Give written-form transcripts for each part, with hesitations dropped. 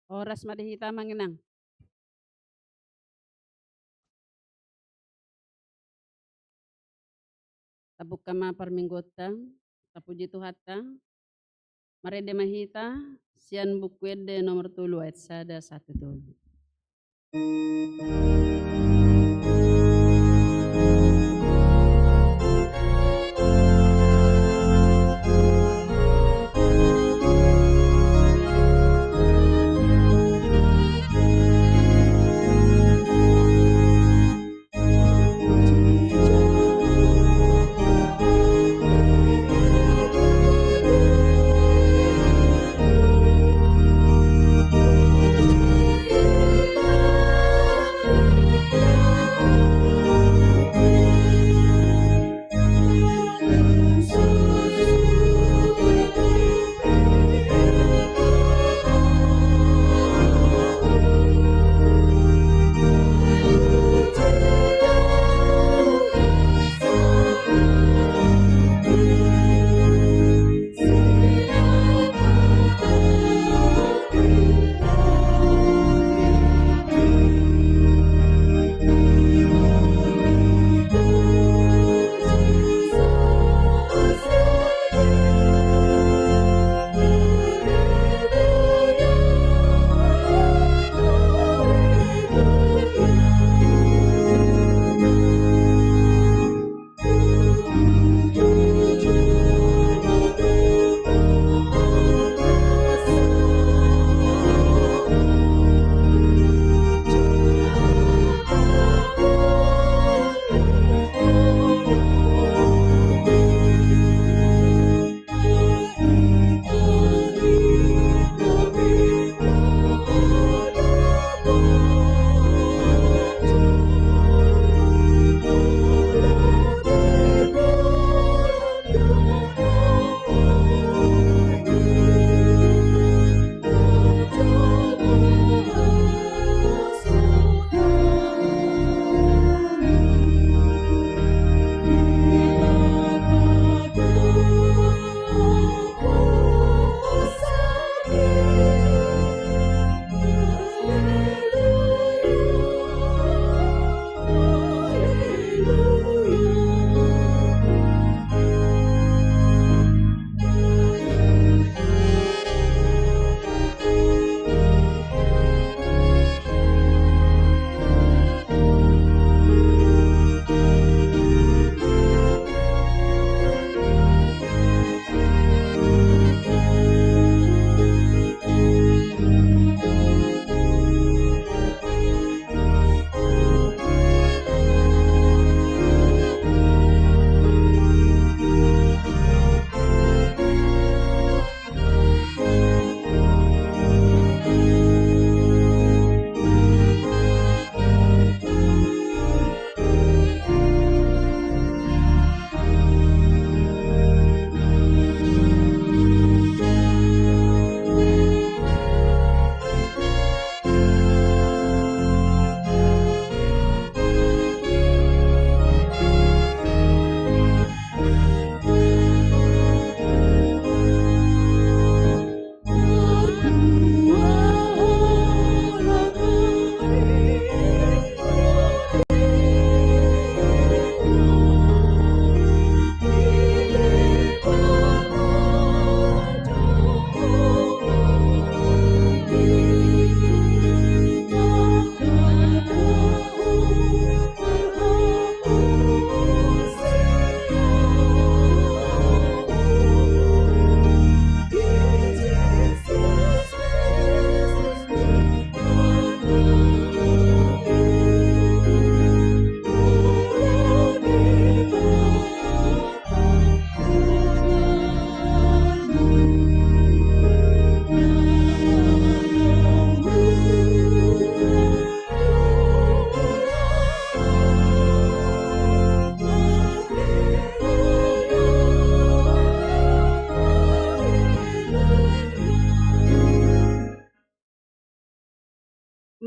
Oras madihita manginang. Tabuk kama parminggotang, tapuji tuhatang, marede mahita, sian bukwede nomor 3 ayat 1 1.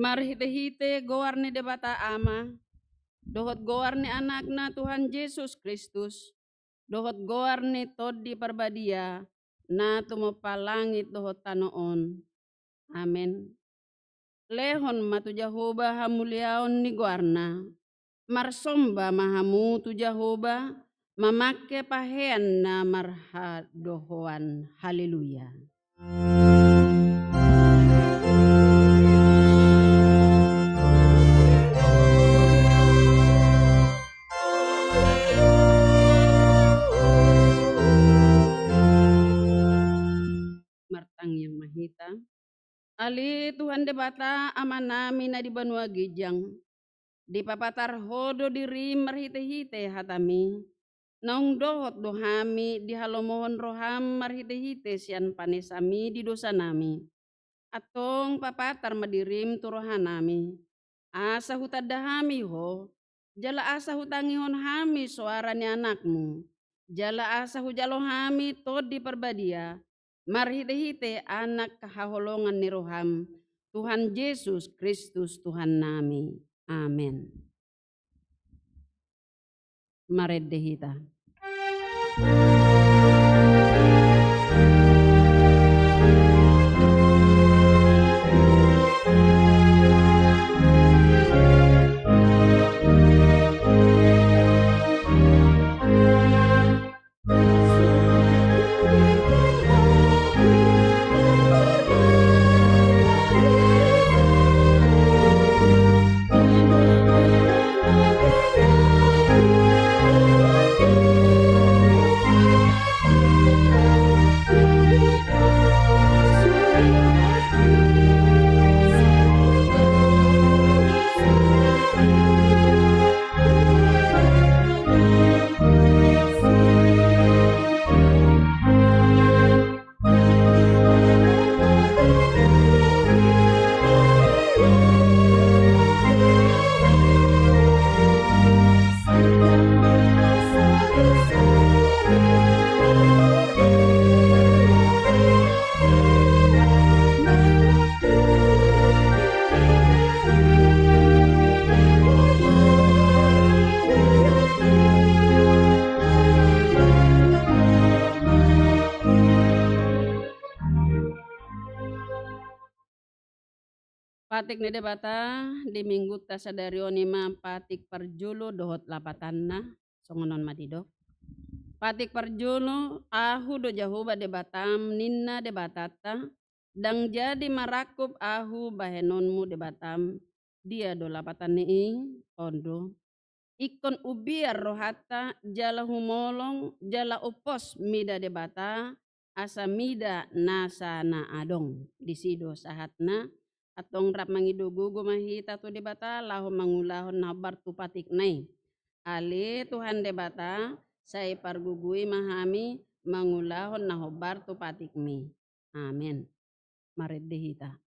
Marhite-hite goar ni debata ama, dohot goar ni anakna Tuhan Yesus Kristus, dohot goar ni todi parbadia, na tumapalangit dohot tanoon. Amen. Lehon matu Jahoba hamuliaon ni guarna. Marsomba mahamu tu Jahoba, mamake pahean na marhadohoan. Haleluya. Martang yang mahita. Ali Tuhan debata amanami na di banua gijang. Di papatar hodo diri marhite-hite hatami. Naung dohot dohami di halomohon roham marhite-hite sian panesami di dosa nami. Atong papatar madirim turohanami. Asa hutadahami ho. Jala asa hutangihon hami suara ni anakmu. Jala asa hujalohami tod di perbadia. Marhite-hite anak kahaholongan ni roham. Tuhan Yesus Kristus Tuhan nami. Amen. Maredehita. Patik ni debata di minggu tasadario nima patik parjulu dohot lapatanna songonon madido. Patik parjulu ahu do Jahoba debatam ninna debatata dang jadi marakup ahu bahenonmu debatam dia do lapatan ni ondo. Ikon ubiar rohata jala humolong jala upos mida debata asa mida nasa na adong disido sahatna atong rap mangidugugo mahita tu debata laho mangulahon nabar tu patik nai. Ali Tuhan debata saya pargugui mahami mangulahon nahobar tu patik mi. Amen. Maredehita.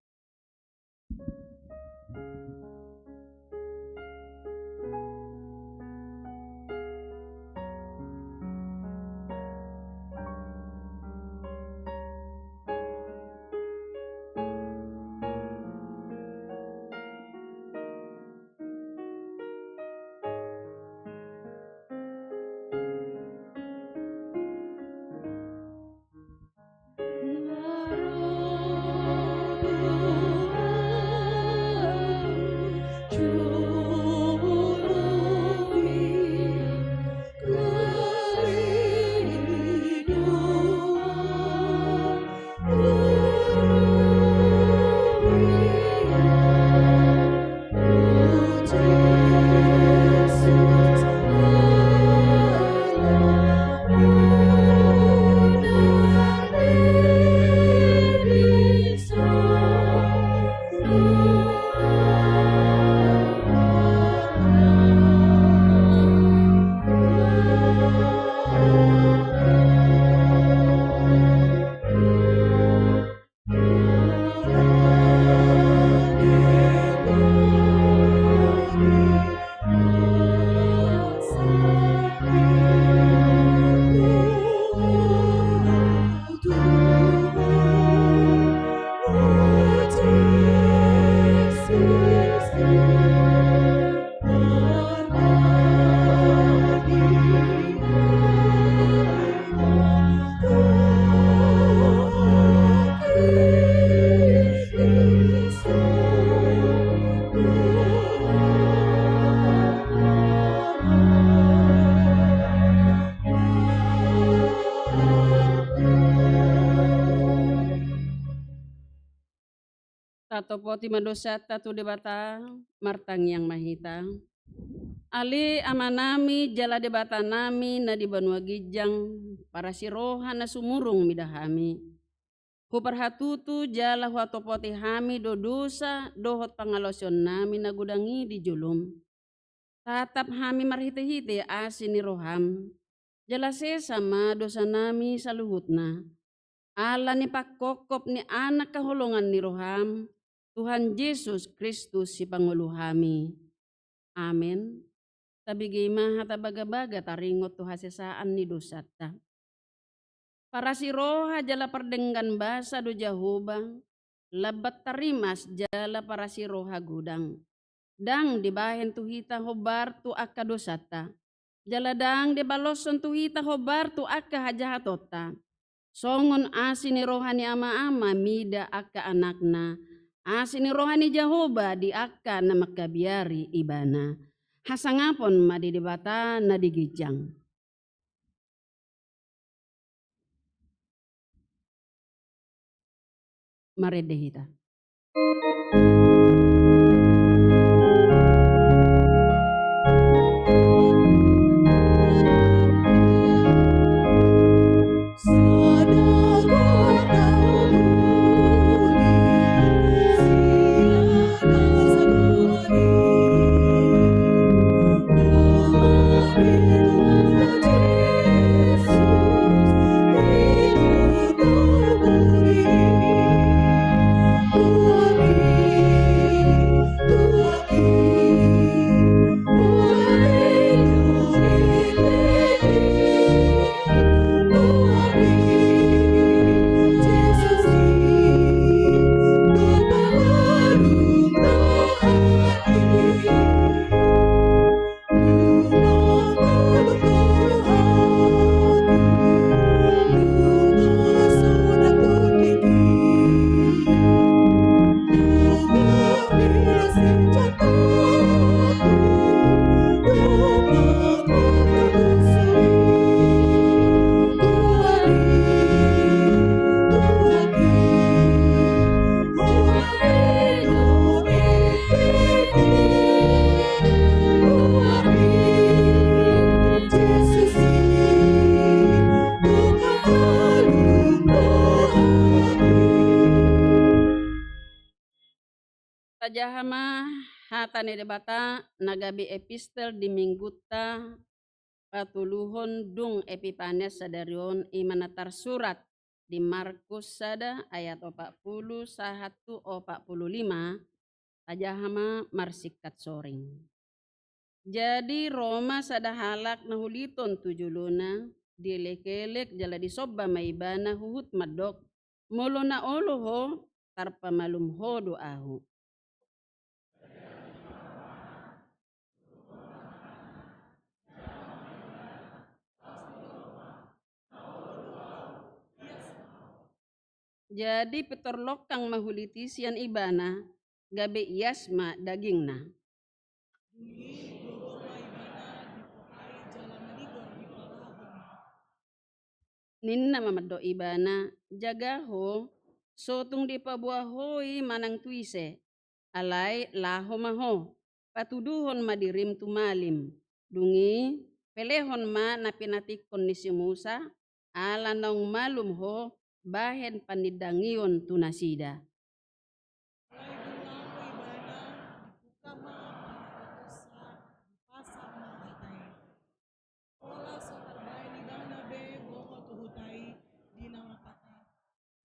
hatopoti madosata tu debata martang yang mahita. Ali amanami jala debata nami na di Banua Gijang para siroha na sumurung midahami. Huparhatutu jala huatopoti hami do dosa dohot pangalosyon nami na gudangi di julum. Tatap hami marhite-hite asin ni roham. Jala sesama dosa nami saluhutna. Ala ni pakokop ni anak kahulungan ni roham. Tuhan Yesus Kristus si Pangulo hami. Amen. Tabigay mahata baga-baga taringot tu hasesaan ni dosata. Para si roha jala perdenggan basa do Jahobang, labat tarimas jala para si roha gudang. Dang dibahen tu hita hobar tu akka dosata. Jala dang dibaloson tu hita hobar tu akka hajahatota. Songon asin ni roha ni ama-ama mida akka anakna. Asin ni roha ni Jahoba di akka na makabiari ibana. Hasangapon madidibata na digijang. Maredehita. Tajahama hata ni debata nagabi epistel di mingguta patuluhon dung Epipanes sadarion imanatar surat di Markus sada ayat 40 sahatu 45 tajahama marsikat soring. Jadi Roma sada halak nahuliton tujuluna dilek-elek jala disobba maibana huhut madok molo na oloho tarpa malum ho doahu. Jadi petorlokang mahuliti sian ibana gabe iasma dagingna. Ninna mamado ibana jagaho sotung di pabuahoi manang tuise alai laho maho patuduhon madirim tumalim dungi pelehon ma napinatikon ni si Musa ala naung malum ho bahen panidangion tunasida.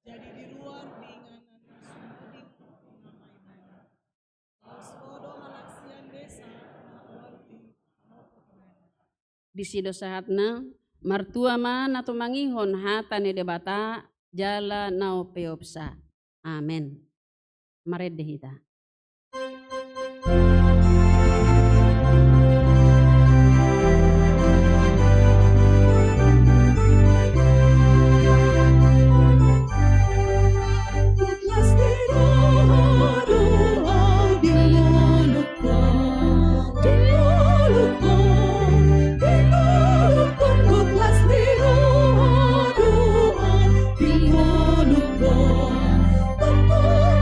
Jadi di luar diinganan sumuding nama ibana. Sodo malaksian desa nawarti Di sido sahatna martua ma nato mangihon hata ni debata jala nao peopsa. Amen. Maredehita.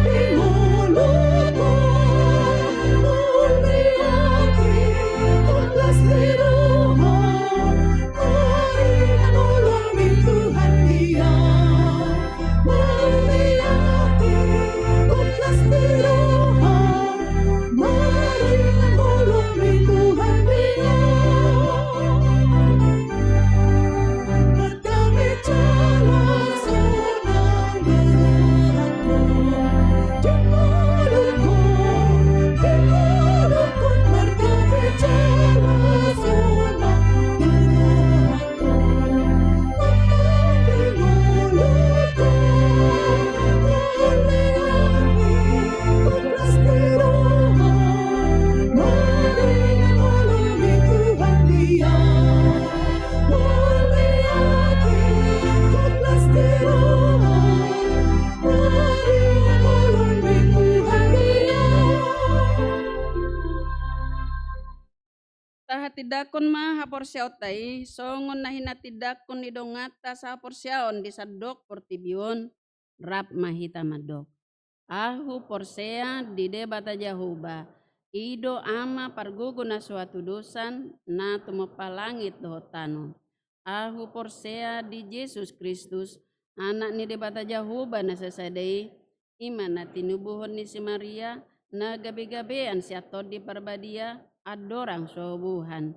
Di dakon ma haporsiaw tai, songon na hinatidakon ni dongata sa haporsiaon di sadok portibion, rap mahita madok. Ahu porsea di debata Jahuba, ido ama pargugo na suatu dosan na tumapalangit dohotano. Ahu porsea di Yesus Kristus, anak ni debata Jahuba na sasadai, iman na tinubuhon ni si Maria, na gabi-gabian si atod di parbadia, adorang sobuhan.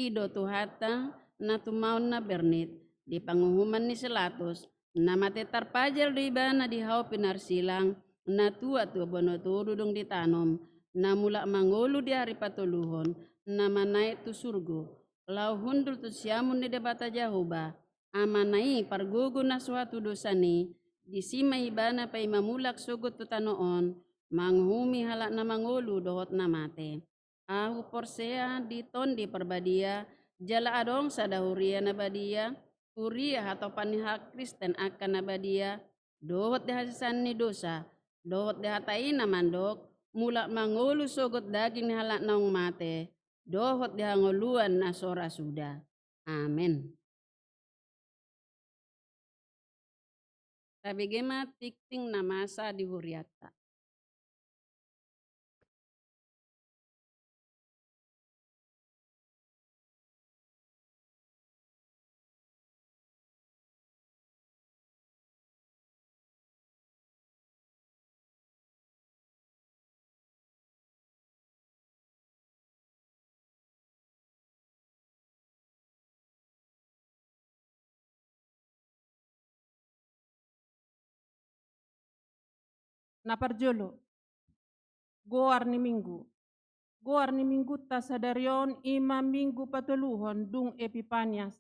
Ido tuhata na tumaon na bernit, di panguhuman ni Silatus, na matetar pajal di iba na di hau pinarsilang, na tua bono dudung ditanom, na mula mangulu di hari patuluhon, na manai tu surgo, lau hundul tu siamun di debata Jahuba, amanai pargugu na suatu dosani, di sima ibana pa imamulak sugut tu tanoon, manghumi halak na mangulu dohot na mate. Ahu porsea di tondi perbadia, jala adong sadahuria na badia, huria atau panihak Kristen akan na badia, dohot di hasisan ni dosa, dohot di hatai na mandok, mula mangulu sugut daging ni halak naong mate, dohot di hangoluan na sora sudah. Amin. Tabi gema tikting na masa di huriata. Naparjolo, goar ni minggu. Goar ni minggu ta sadarion ima minggu patuluhon dung Epipanias.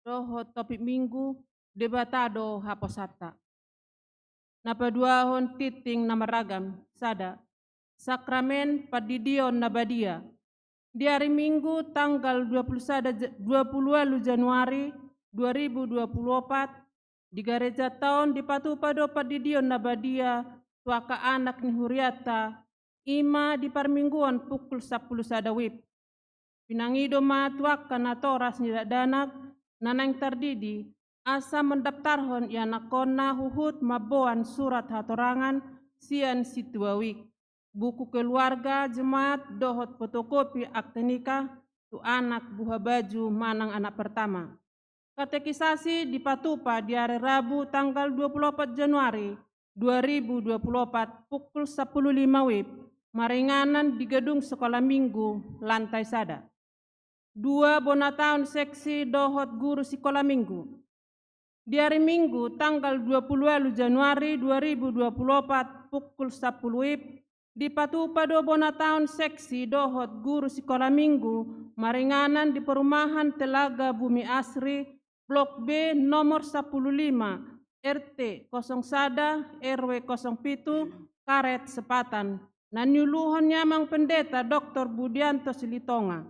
Doho topik minggu debatado haposata. Napaduahon titing namaragam sada. Sakramen padidion nabadia. Di hari Minggu tanggal 20 Januari 2024 di gereja tahun di Patupado padidion nabadia tuaka anak ni Huriata ima di parmingguan pukul 10 sadawip. Pinangido ma tuaka na toras ni danak nanang tardidi asa mendaftarhon ya nakona huhut maboan surat hatorangan sian situawik. Buku keluarga jemaat dohot fotokopi akte nikah tu anak buah baju manang anak pertama. Katekisasi di Patupa di hari Rabu tanggal 24 Januari 2024 pukul 10.05 WIB maringanan di gedung sekolah minggu lantai sada. 2 Bonataun seksi dohot guru sekolah minggu. Di hari Minggu tanggal 20 Januari 2024 pukul 10 WIB di Patupado Bonataun seksi dohot guru sekolah minggu maringanan di perumahan Telaga Bumi Asri Blok B nomor 15 RT 01 RW 07 Karet Sepatan nanyuluhon nyamang pendeta Dr. Budianto Silitonga.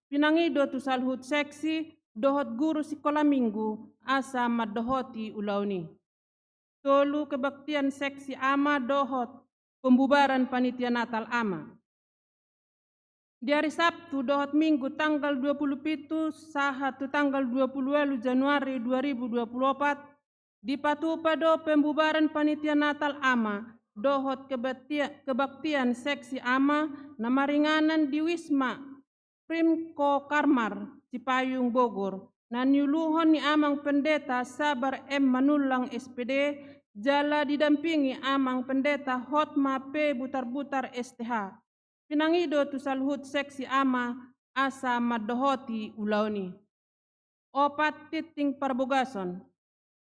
Pinangido tu salhut seksi dohot guru sekolah minggu asa madohoti ulauni. Tolu kebaktian seksi ama dohot pembubaran panitia Natal ama. Di hari Sabtu dohot Minggu tanggal 27 sahat tanggal 20 Januari 2024 di Patupado pembubaran panitia Natal ama dohot kebaktian seksi ama namaringanan di Wisma Primko Karmar Cipayung Bogor nanyuluhon ni amang pendeta Sabar M Manulang SPD jala didampingi amang pendeta Hotma P Butar-Butar STH. Pinangido tu salhut seksi ama asa madohoti ulauni. Opat titing parbogason.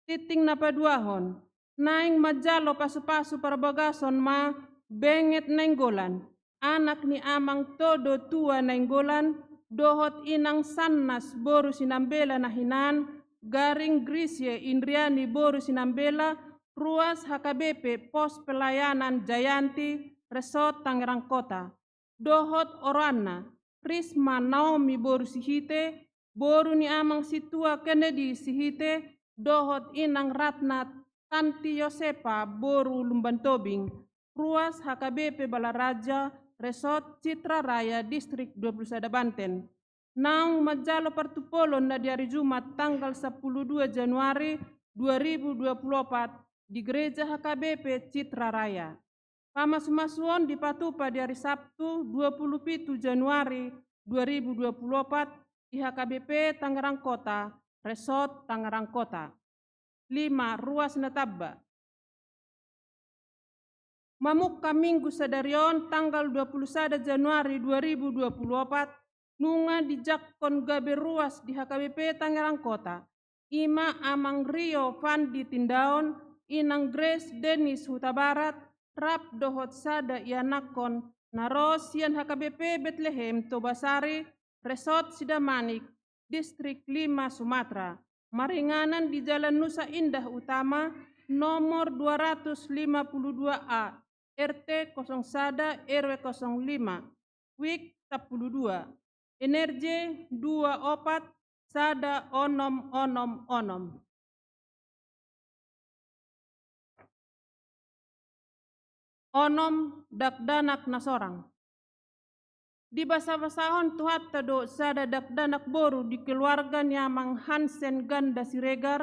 Titing napaduahon. Naing majalo pasu-pasu parbogason ma benget nainggolan. Anak ni amang todo tua nainggolan dohot inang sannas boru sinambela nahinan garing Grisye Indriani boru sinambela Ruas HKBP Pos Pelayanan Jayanti Resort Tangerang Kota. Dohot Orana Risma Naomi boru sihite boru ni amang situa Kennedy sihite dohot inang Ratna Tanti Yosepa boru Lumban Tobing Ruas HKBP Balaraja Resort Citra Raya Distrik 21 Banten. Nang Majalo Partupolo na di hari Jumat tanggal 12 Januari 2024 di Gereja HKBP Citra Raya. Pamasumasuon di Patupa di hari Sabtu 27 Januari 2024 di HKBP Tangerang Kota, Resort Tangerang Kota. 5. Ruas Natabba. Mamukka Minggu Sadarion tanggal 21 Januari 2024 nunga di Jakkon Gabe Ruas di HKBP Tangerang Kota. Ima Amang Rio Fandi Tindaon, Inang Grace Dennis Huta Barat, Rap Dohot Sada Ianakon, Naros Yan HKBP Bethlehem Tobasari, Resort Sidamanik, Distrik 5 Sumatera. Maringanan di Jalan Nusa Indah Utama, nomor 252A, RT 01 RW 05, WIK 12. Energi 24 sada onom. Onom dakdanak nasorang. Di basa-basahon tuhatta do sada dakdanak boru di keluarga Nyamang Hansen Ganda Siregar,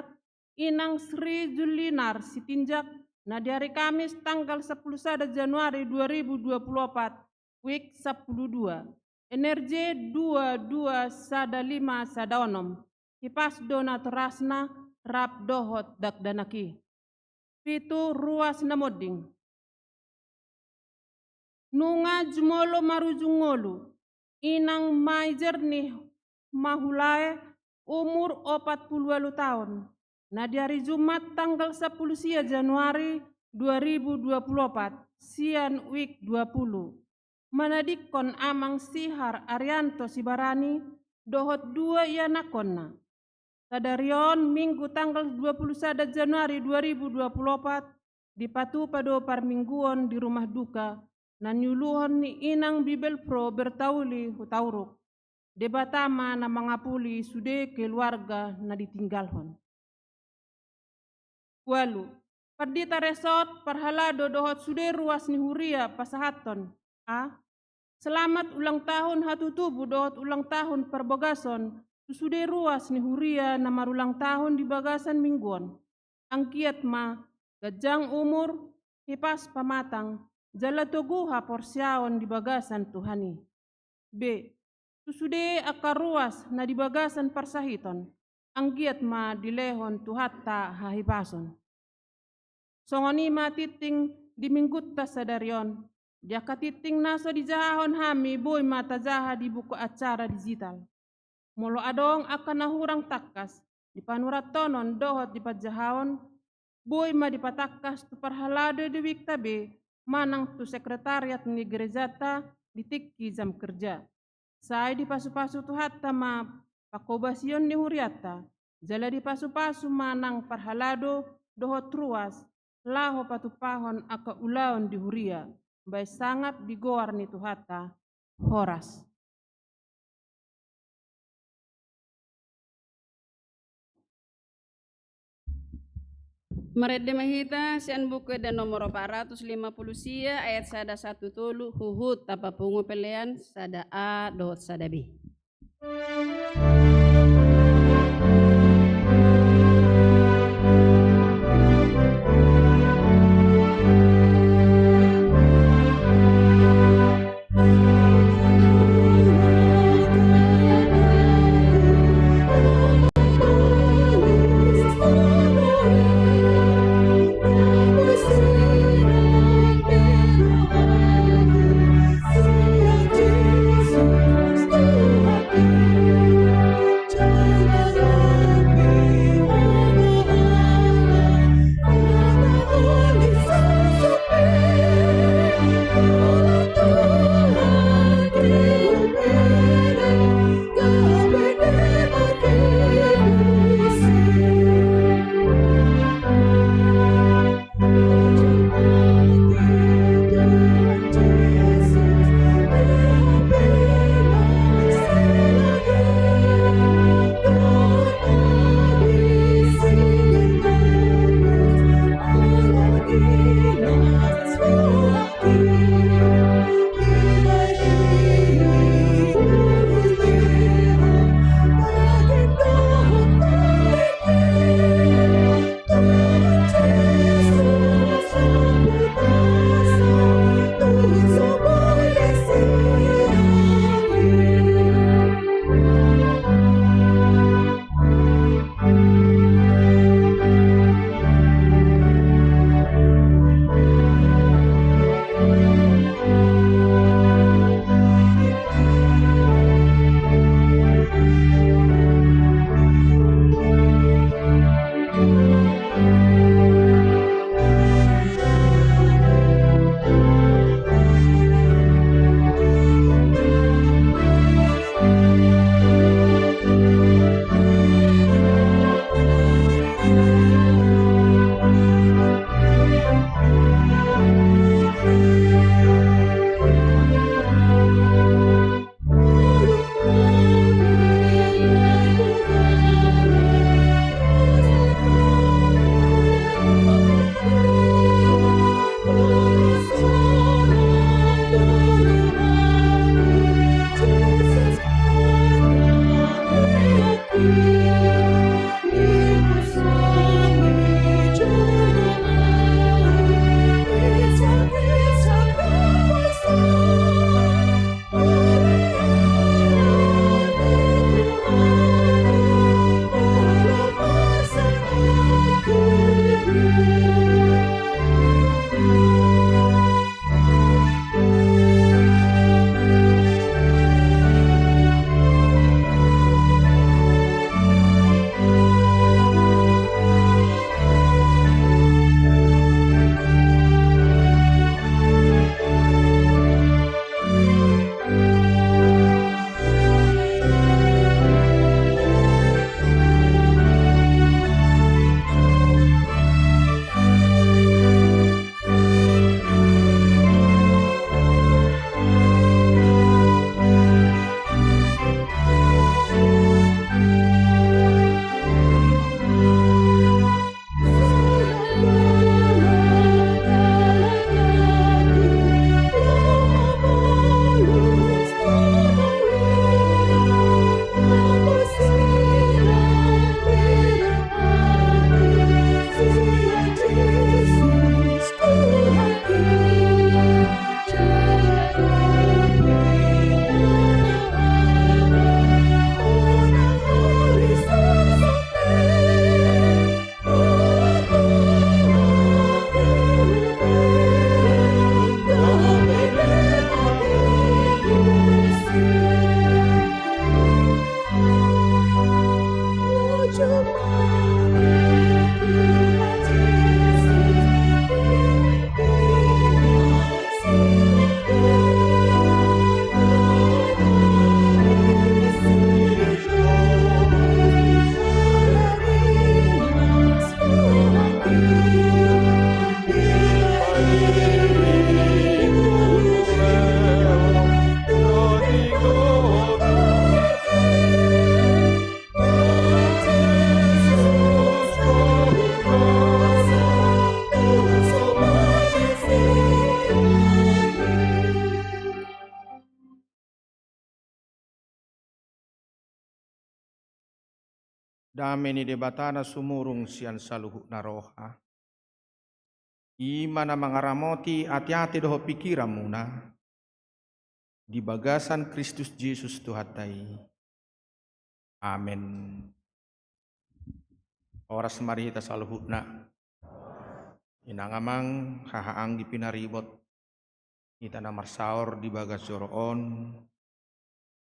Inang Sri Julinar Sitinjak, na di hari Kamis tanggal 11 Januari 2024, WIK 12. Energi 22 sada 5 sada onom. Kipas donat rasna rap dohot dakdanaki. 7. Ruas namoding. Nunga jumolo marujungolu. Inang Maijernih Mahulae umur 48 tahun. Na di hari Jumat tanggal 10 Januari 2024 sian WIK 20. Manadikon Amang Sihar Arianto Sibarani dohot 2 ianakonna. Sadarion Minggu tanggal 21 Januari 2024 di Patupado Parmingguon di rumah duka na nyuluhon ni Inang Bibel Pro Bertauli Hutauruk. Debatama na mangapuli sude keluarga na ditinggalhon. 8. Perdita Resort Parhalado dohot sude ruas ni Huria Pasahaton. A. Selamat ulang tahun hatutubu dohot ulang tahun perbogason susude ruas ni Huria na marulang tahun di bagasan mingguan. Angkiat ma gajang umur hipas pamatang jalatoguha porsiaon di bagasan Tuhani. B. Susude akar ruas na di bagasan parsahiton. Angkiat ma dilehon tuhatta hahipason. Songonima titing di minggutta sadarion. Dia katiting naso di jahon hami boy mata jaha di buku acara digital. Molo adong akan nahurang takas di panurat tonon dohot di pajahon boy ma di patakas tu parhalado di wiktabe manang tu sekretariat ni gerejata di tikki jam kerja. Sai di pasu-pasu tu hatta ma pakobasion ni huriata jala di pasu-pasu manang parhalado dohot ruas laho patupahon aka ulaon di Huria. Bay sangat digoar ni tuhata Horas. Merede mahita sian buku dan nomor 450 sia ayat sada 1 tulu huhut tapa pungu pelean sada A dohot sada B. Dameni debatana sumurung sian saluhuk naroha. Imana mangaramoti hati-hati doho pikiranmu na. Di bagasan Kristus Yesus Tuhatai. Amin. Oras mari kita saluhuk na. Inangamang hahaang di pinaribot. Ita namar saur di bagas joroon.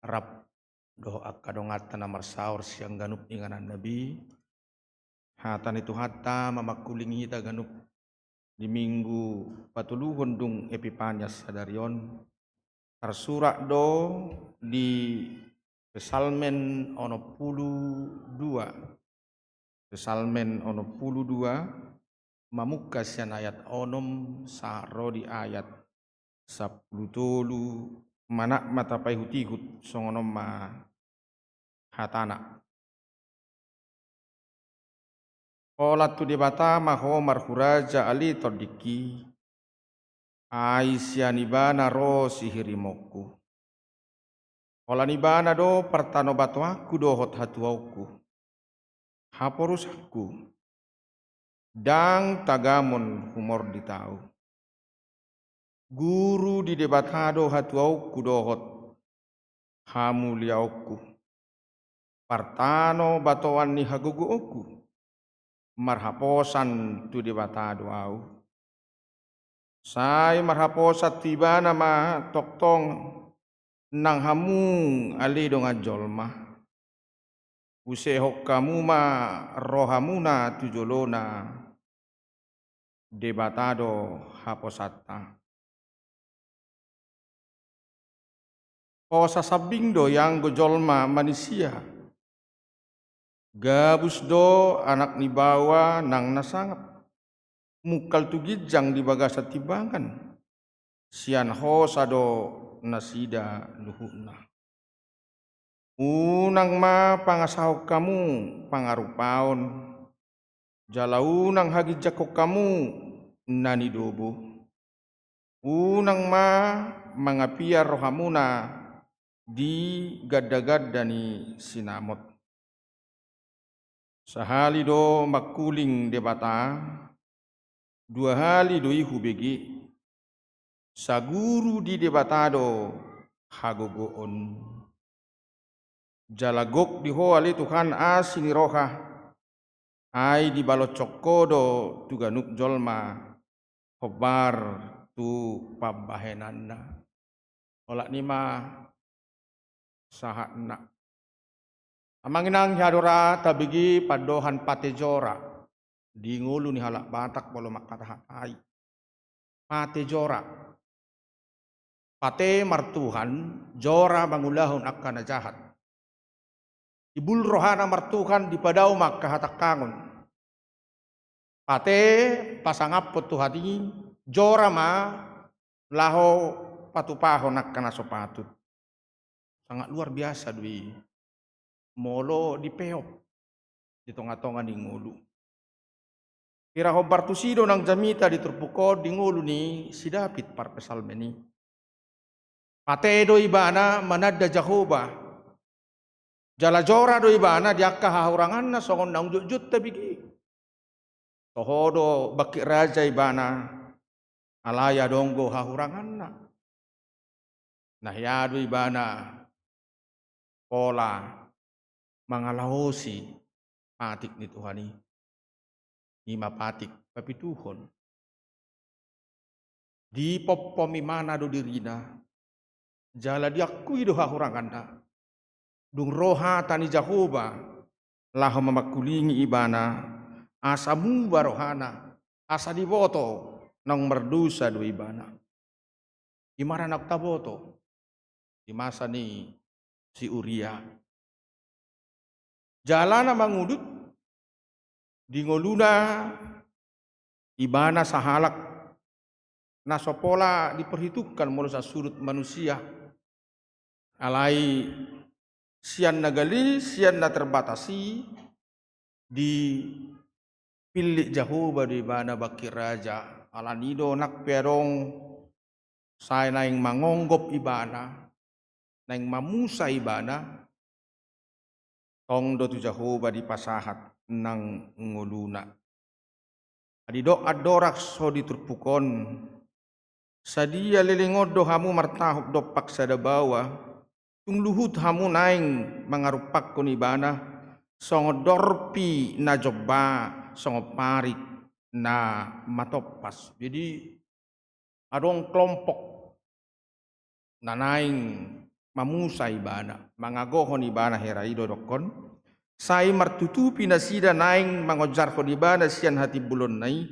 Rap doho akadongat namar saur siang ganup inganan Nabi. Hatan itu hatta mamakuling ita ganup di minggu patuluhon dung Epipanias sadarion. Tersurat do di Pesalmen ono 2. Pesalmen ono 2 mamuka sian ayat onom saro di ayat 10 manak matapai hutihut songonom ma hatana. Olat tu debata maho marhuraja ali tordiki Aisyanibana ro sihirimoku. Olanibana do pertano batu aku dohot hatuauku. Haporus aku. Dang tagamon humor ditau. Guru di debatado hatuauku dohot hamuliauku. Partano batoan ni haguguoku. Marhaposan tu debatado au. Sai marhaposat tiba nama toktong nang hamung ali donga jolma. Usehok kamu ma rohamuna tujolona debatado haposata. Posa sabing do yang gojolma manusia. Gabus do anak nibawa nang nasangap. Mukal tu gijang di bagasa tibangan. Sian hosado nasida luhuna. Unang ma pangasahok kamu pangarupaon. Jalaunang hagijakok kamu nanidobo. Unang ma mangapiar rohamuna di gadda-gadda ni sinamot. Sahali do makuling debata. 2 hali do ihu begi. Saguru di debatado hagogoon. Jalagok di hoali Tuhan asini roha. Ai di balocok kodo tuganuk jolma. Hobar tu pabahenanda. Olak nima sahatna. Amanginang hadora tabigi padohan patejora. Di ngulu ni halak Batak polo makatahatai. Pate jora. Pate martuhan, jora mangulahun akan jahat. Ibul rohana martuhan di padau makahatakangon. Pate pasangapot tu hati, jora ma laho patupahon akan asopatut. Sangat luar biasa dui. Molo di peop. Di tonga-tonga di ngulu. Kira hobar tu sido nang jamita di terpukod di ngulu ni si David par pesalmeni. Pate do ibana manada Jehovah. Jala jora do ibana diakka hahurangan na songon nang jut tabigi. Tohodo baki raja ibana alaya donggo hahurangan na. Nahyado ibana pola mangalahosi patik ni Tuhani. Ima patik papituhon. Di poppomi mana do dirina. Jala diakui do hahurangan na. Dung roha tani Jehovah. laho mamakulingi ibana asa muba rohana asa diboto nang merdusa do ibana imara nak taboto di masa ni si Uria jalana mangudut di ngoluna ibana sahalak nasopola diperhitungkan mulu sa sudut manusia alai sian nagali sian na terbatasi di pilih jauh di ibana bakir raja alanido nak perong saya naing mangonggop ibana naing mamusa ibana tong do tu jauh di pasahat nang ngoluna adido adorak so diturpukon sadia lelingodo hamu martahop do paksa da bawa tung luhut hamu naing mangarupak kon ibana songo dorpi na joba songo parik na matopas jadi adong kelompok na naing mamusa ibana mangagohon ibana heraido dokon sai martutupi na sida naing mangojar ko ibana sian hati bulon nai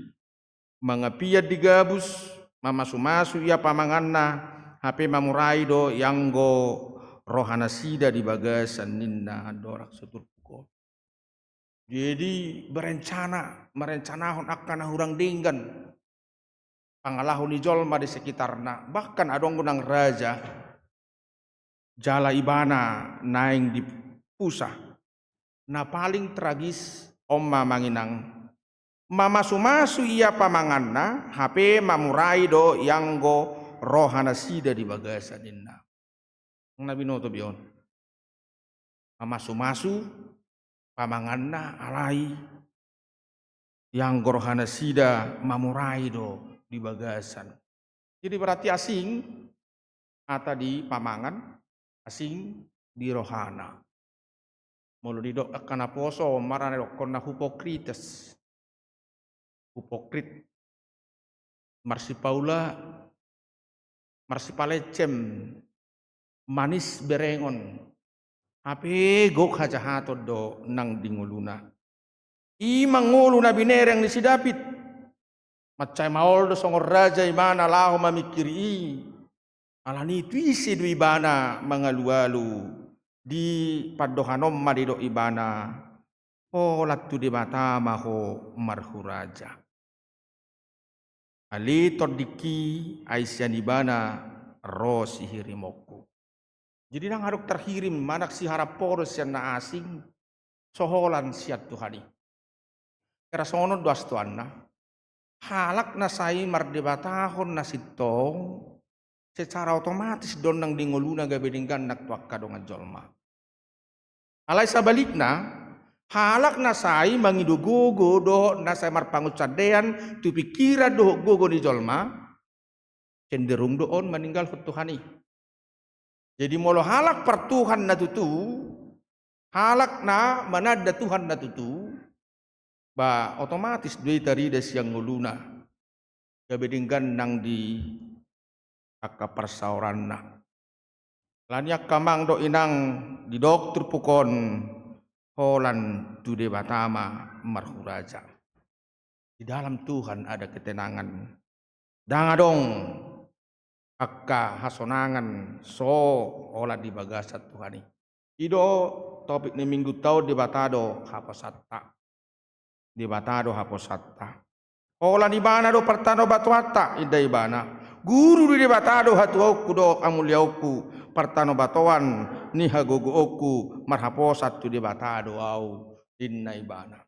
mangapia digabus mamasu-masu ia pamanganna HP mamurai do yang go rohana sida di bagasan ninna dorak seturpuko. Jadi merencanahon akan hurang dinggan pangalahun ni jolma di sekitarna bahkan adong gunang raja jala ibana naing di pusah na paling tragis omma manginang mamasu-masu ia pamanganna HP mamurai do yang go rohana sida di bagasan ninna nabi noto bion mamasu-masu pamanganna alai yang go rohana sida mamurai do di bagasan jadi berarti asing ata di pamangan asing di rohana mulu didok akana poso marane konna hipokrites hipokrit marsipalecem manis berengon ape gok hajahato do nang dinguluna i mangulu na binereng ni si David macay maol do songor raja imana lao mamikiri alani tuisi do ibana mangalualu di padohanom marido ibana latu di mata maho marhu raja ali tordiki aisyan ibana ro sihirimoko jadi nang haruk terhirim manak si haraporos yang na asing soholan siat Tuhani kerasono doas tuanna halak na sai mardebatahon na sitong secara otomatis donang dingoluna gabedinggan nak tuak kadongan jolma alai sabalikna halak na sai mangido gogo do na sai marpangucadean tu pikira do gogo di jolma cenderung doon meninggal Tuhani jadi molo halak per Tuhan na tutu halak na manada Tuhan na tutu ba otomatis dui tarides yang nguluna gabedinggan nang di akka persauranna lanyak kamang do inang di dokter pukon holan tude batama marhuraja di dalam Tuhan ada ketenangan dangadong akka hasonangan so olah di bagasat Tuhani ido topik ni minggu tau di batado haposatta olah di bana do pertano batuata ida ibana guru di batado hatu oku do amuliauku pertano batoan ni hagogo oku marhaposat tu di batado au inna ibana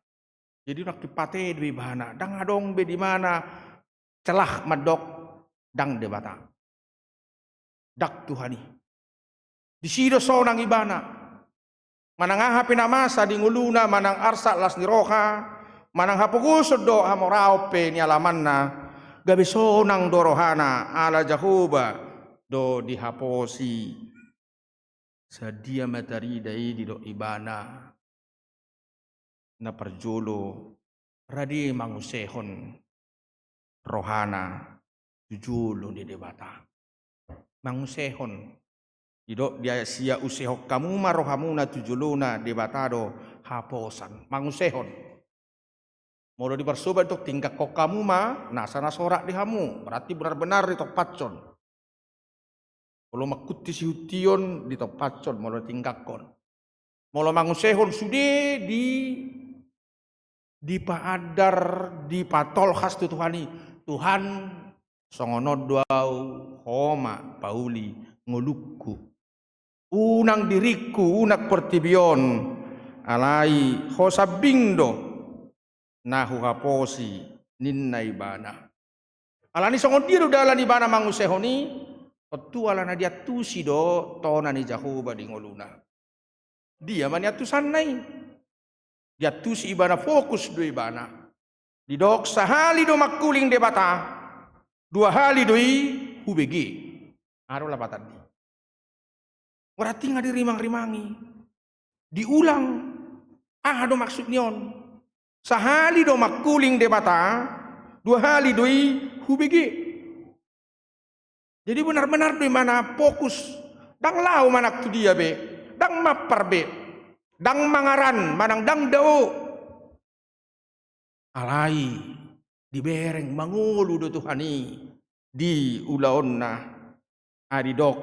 jadi nak dipate di ibana dang adong be di mana celah madok dang de bata dak Tuhani di sido sonang ibana manang hapi namasa di nguluna manang arsa las ni roha manang hapugusod do hamorao pe ni alamanna gabi sonang dorohana ala jahuba do dihaposi sadia matari dai di do ibana na perjolo radi mangusehon rohana jujulu di debata mangusehon Didok dia sia usehok kamu marohamuna tujuluna debatado haposan mangusehon. Molo dipersobat untuk tingkat kok kamu nasa nasorak di hamu berarti benar-benar di pacon. Molo makuti si hution di pacon molo tingkat kon. Molo mangusehon sude di paadar di patol khas tu Tuhani Tuhan songono duau homa pauli ngolukku unang diriku unak pertibion alai hosabindo nahu haposi ninna ibana alani songon diru dalan ibana mangusehoni otu alana dia tusi do tona ni Jahoba di ngoluna dia mani atusan nai dia tusi ibana fokus do ibana di dok sahali do makuling debata 2 hali doi hubegi aro lapatan di berarti nggak dirimang-rimangi diulang do maksud nyon sahali do makuling debata 2 hali doi hubegi jadi benar-benar di mana fokus dang lau manak tu dia be dang mapar be dang mangaran manang dang dao alai dibereng mangulu do Tuhani di ulaonna aridok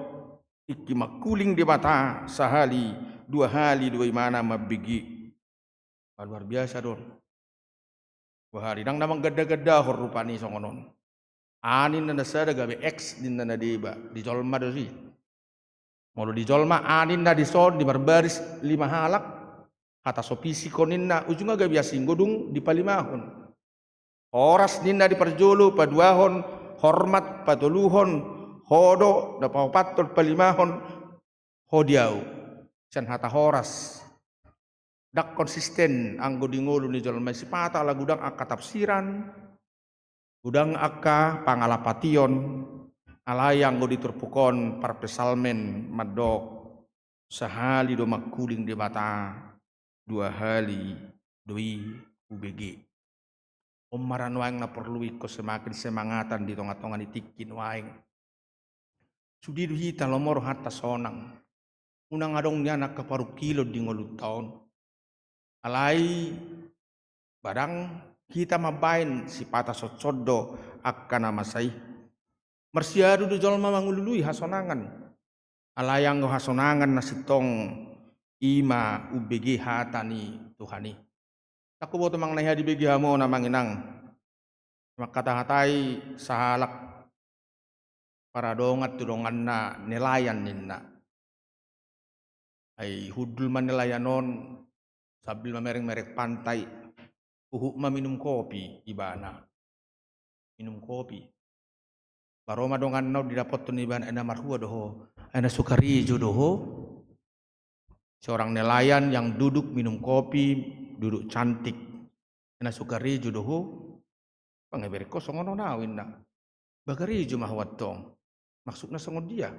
iki makuling di mata sahali 2 hali 2 mana mabigi luar biasa don 2 hari dang namang gada-gada hor rupani songonon anin na sada gabe X din na deba di jolma do si molo di jolma anin na di son di barbaris 5 halak kata sopisi konin na ujunga gabe asing godung di palimahon horas ninna di perjolo paduahon hormat patuluhon hodo da paupatol palimahon hodiau san hata horas dak konsisten anggo di ngulu ni jolma sipata la gudang akka tafsiran gudang akka pangalapation alayang go diturpukon parpesalmen madok sahali do makuling di mata 2 hali doi UBG umaran waeng na perlu iko semakin semangatan di tonga-tonga nitikin waeng sudi duhita lomor hatta sonang unang adong niya nakaparu kilo di ngolud taon alai barang kita mabain si pata sotsodo akka namasay marsiado do jolma mangulului hasonangan alayang go hasonangan na sitong ima UBG hatani Tuhani aku boto mang nahi di begi hamo na manginang makata-hatai sahalak para dongat tudongan na nelayan ninna ay hudul man nelayanon sabil mamereng-merek pantai uhuk minum kopi ibana minum kopi baroma dongan no didapot tun ibana ena marhua doho ena sukari jodoho seorang nelayan yang duduk minum kopi duduk cantik ena sukari jodoho pangebere ko songono nawin na bagari jumah watong maksudna songon dia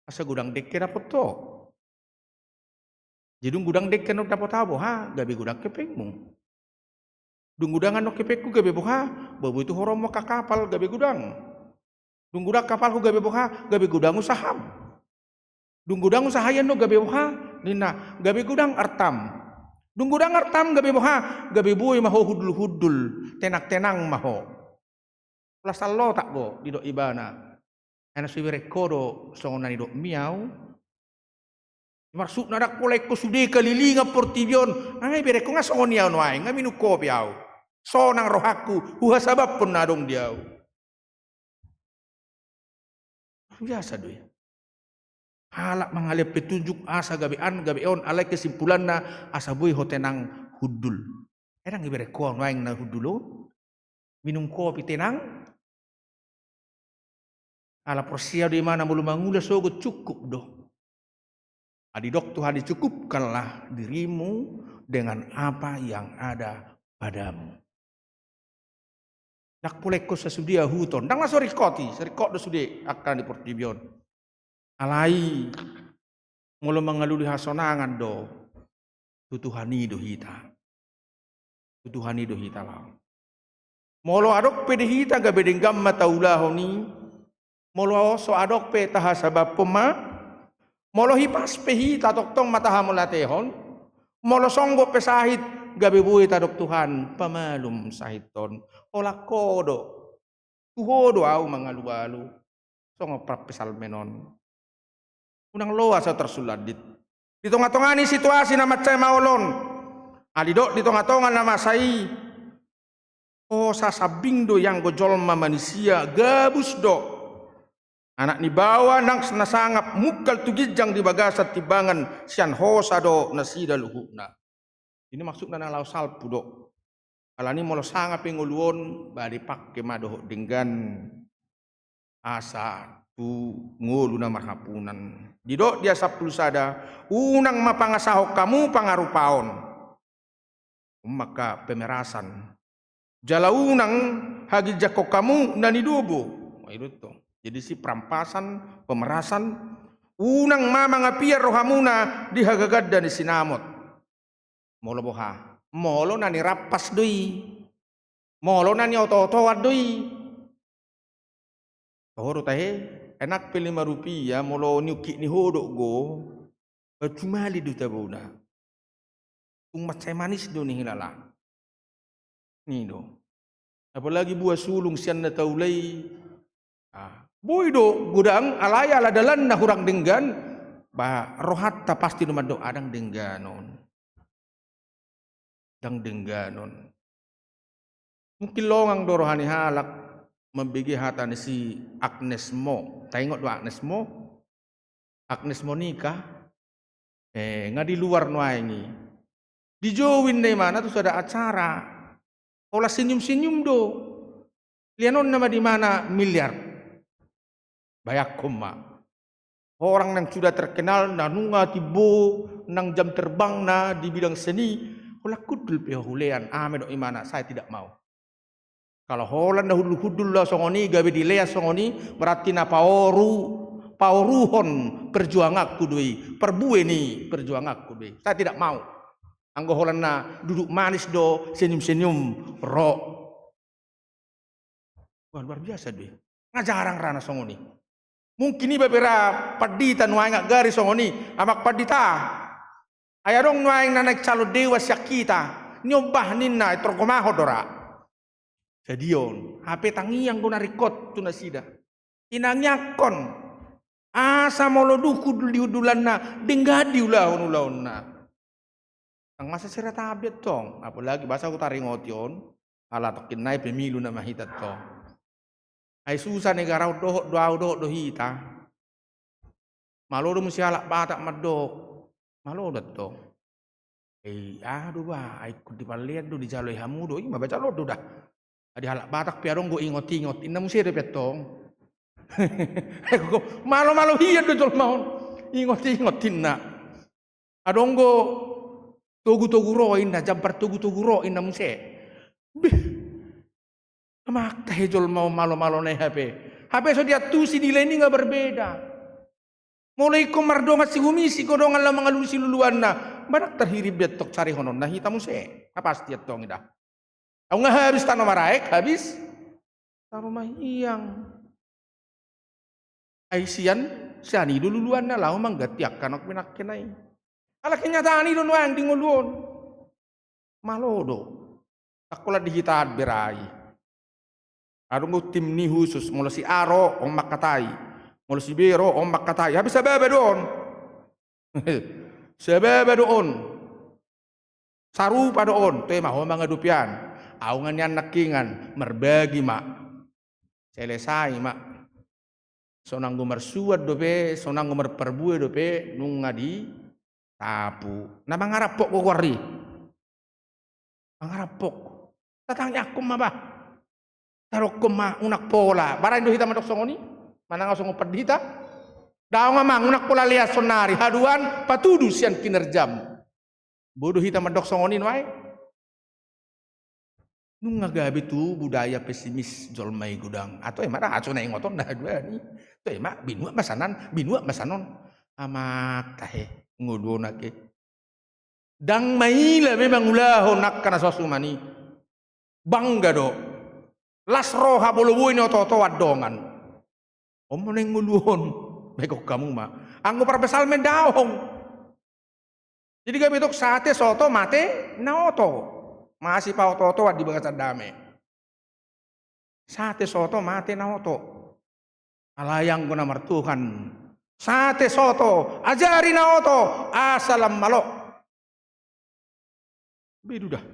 asa gudang dekke dapot to jidung gudang dekke no dapot abo ha gabe gudang kepengmu dung gudangan no kepekku gabe boha babu itu horomo ka kapal gabe gudang dung gudang kapalku gabe boha gabe gudang usaham dung gudang usahayan no gabe boha nina gabe gudang artam dung gudang artam gabe boha gabe buoy maho hudul tenak-tenang maho plasalo tak go di do ibana ana subire kodo songonani do miau maksud nadak polek ko sude kalilinga portibion ay bere ko nga songon yaw no ay nga minu kopi yaw sonang rohaku huha sabab pun nadong diaw biasa do ya halak mangalip petunjuk asa gabean gabeon alai kesimpulan na asa boy hotenang hudul erang ibere ko waeng na hudulo minum kopi tenang ala persia di mana mulu mangula sogo cukup do adi dok Tuhan dicukupkanlah dirimu dengan apa yang ada padamu nak puleko sesudia huton dang laso rikoti serikot do sude akan diportibion alai mulu mangaluli hasonangan do tutuhani do hita lah molo adok pede hita ga bedeng gamma taulahoni molo so adok pe tahasabab pema Molo hipas pehita toktong matahamulatehon. Molo songgo pesahit gabi buhi tadok Tuhan pamalum sahiton. Ola kodo. Tuhodo au mangalu-alu. Songo prapesal menon. Unang loa sa tersuladit. Di tengah-tengah ni situasi na macay maulon. Alidok di tengah-tengah na masai. Oh sasabing do yang gojolma manusia gabus do. Anak ni bawa nang nasangap mukal tugijang di bagasat tibangan sian hosa do nasida luhukna. Ini maksudna na lau salpu do. Kalani molo sangap nguluon bari pakke madoh denggan asa tu ngulu na marhapunan. Didok dia sapul sada unang mapangasaho kamu pangarupaon. Maka pemerasan. Jala unang hagi jako kamu nanidubo. Itu to. Jadi si perampasan, pemerasan, unang mama ngapia rohamuna dihagagad dan sinamot. Molo boha, molo nani rapas doi, molo nani oto-otoat doi. Tohoro tahe, enak pe 5 rupiah, molo nyuki ni hodok go, cumali duta bona. Umat saya manis do ni hilala. Ni do. Apalagi buah sulung sian na taulay. Boy do gudang alaya ladalan na hurang denggan bah rohat ta pasti nomad do adang dengganon. Dang dengganon. Mungkin longang do rohani halak membigi hata ni si Agnes Mo. Tengok do Agnes Mo. Agnes Mo nikah. Nga di luar nuaingi. Di Jowin na mana tu ada acara. Olah senyum-senyum do. Lianon nama di mana miliar. Bayak koma. Orang yang sudah terkenal nanunga tibo nang jam terbang na di bidang seni. Olah kudul pehulean. Amedo imana saya tidak mau. Kalau holan dah hudul lah songoni gabe dilea songoni berarti na pauruhon perjuang aku dui. Perbue ni perjuang aku dui. Saya tidak mau. Anggo holan na duduk manis do senyum-senyum ro. Wah, luar biasa dui. Ngajarang rana songoni. Mungkin ini beberapa padita nuai ngak garis songoni amak padita. Ayarong nuai naik calo dewa syakita. Nyobah nina itrokomaho dora. Jadion. HP tangiang guna rikot tu nasida. Inanyakon. Asa molo duku diudulan na. Denggadi ulahon na. Ang masa sira tabet tong. Apalagi bahasa ko taringotion. Ala tokin nai pemilu na mahitat tong. Ay susah negara doh hita. Malo do musialak batak madok. Malo to. Aduh ba, ay kudi palian do di jaloy hamu do, baca lo do dah. Adi halak batak piarong go ingot-ingot, inna musire petong. Malo hiyan do jol maon. Ingot-ingot tinna. Adong go tugu-tugu ro inna jampar tugu-tugu ro inna musire. Amak tahejol mau malo-malo na HP. HP so dia tusi nilai ini nggak berbeda. Mulai komardo masih humisi kodongan lah mengalusi luluan na. Barak terhirib betok cari honon nah hitamu se. Apa pasti tong dah. Aku nggak harus tanam maraek habis. Tanam mahiyang. Aisian siani dulu luluan na lah manggatiak kanok minak kenai. Ala kenyataan itu nuang dinguluan. Malodo. Takulah dihitat berai. Arungo tim ni khusus mula si Aro om makatai, mula si Bero om makatai. Habis sebab doon, sebab doon, saru pada doon. Tema ho mga dupian, aungan yan nakingan, merbagi mak, selesai mak. Sonang gumersuat dope, sonang gumerperbue dope, nung ngadi tapu. Na mangarapok ko kwari, mangarapok. Tatangnya aku mabah. Tarok kema unak pola. Barang do hita madok songoni. Mana nga songo perdita. Daw nga mang unak pola lias sonari. Haduan patudu sian kinerjam. Bodoh hita madok songoni noai. Nung ngagabi tu budaya pesimis jolmai gudang. Atau emak dah aco na ingoton dah dua ni. Tu emak binua masanon. Amak tahe ngudo nake. Dang maila memang ulaho nak kana sosumani. Bangga do. Las roha bolo buin oto-oto adongan. Om neng nguluhon. Bekok kamu mah. Anggo perbesal mendaong. Jadi kami tok sate soto mate naoto. Masih pa oto-oto di bagasan dame. Sate soto mate naoto. Alayang ko na martuhan. Sate soto ajari naoto asalam malo. Bedu dah.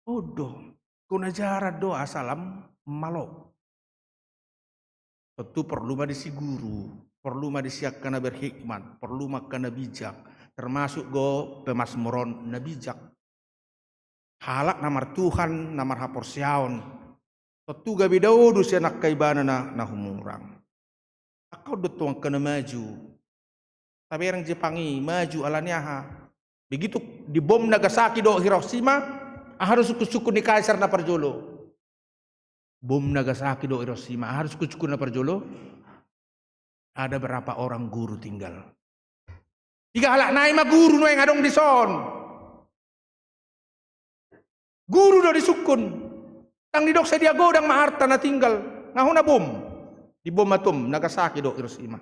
Odo. Kunajara do asalam malo. Tentu perlu madisi guru, perlu madisiak kana berhikmat, perlu makana bijak, termasuk go pemasmuron na bijak. Halak namar Tuhan, namar haporsiaon. Tentu gabi daudu si anak kaibana na humurang. Akau dotuang kena maju. Tapi orang Jepangi maju alaniaha. Begitu dibom Nagasaki do Hiroshima, harus suku-suku ni kaisar na parjolo. Bom Nagasaki do Hiroshima harus suku-suku na parjolo. Ada berapa orang guru tinggal. Tiga halak naik mah guru no yang adong di son. Guru do disukun. Tang di dok sedia godang maharta na tinggal. Ngahuna bom. Di bom atom Nagasaki do Hiroshima.